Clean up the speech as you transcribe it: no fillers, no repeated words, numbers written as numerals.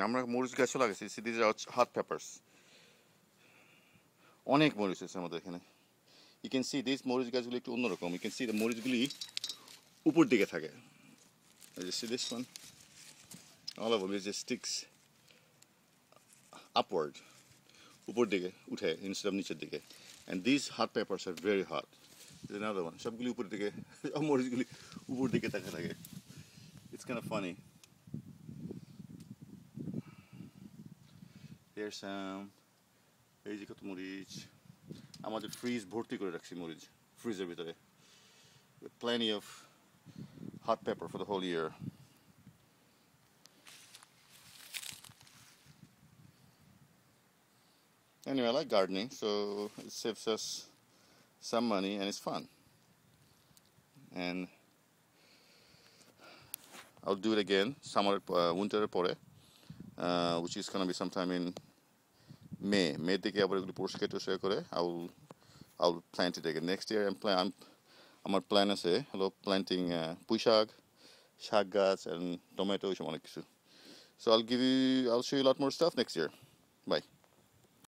আমরা মরিচ গাছও লাগাইছি। See, these are hot peppers. অনেক মরিচ আছে আমাদের এখানে। You can see these মরিচ গাছগুলি একটু অন্যরকম। You can see the মরিচগুলি উপর দিকে থাকে। You see this one? All of them it just sticks upward. উপর দিকে উঠে instead of নিচের দিকে. And these hot peppers are very hot. There's another one. সবগুলি উপর দিকে, মরিচগুলি উপর দিকে থাকে। It's kind of funny. Here's some. এই যে কত মরিচ। আমাদের ফ্রিজ ভর্তি করে রাখছি মরিচ, ফ্রিজের ভিতরে। Plenty of hot pepper for the whole year. Anyway, I like gardening, so it saves us some money and it's fun. And I'll do it again summer, winter pore, which is gonna be sometime in May থেকে আবার এগুলো পরিষ্কার টরিষ্কার করে I'll plant it again next year. আমার plan আছে হলো planting পুঁই শাক গাছ and tomato এসব অনেক কিছু. So I'll show you a lot more stuff next year. Bye.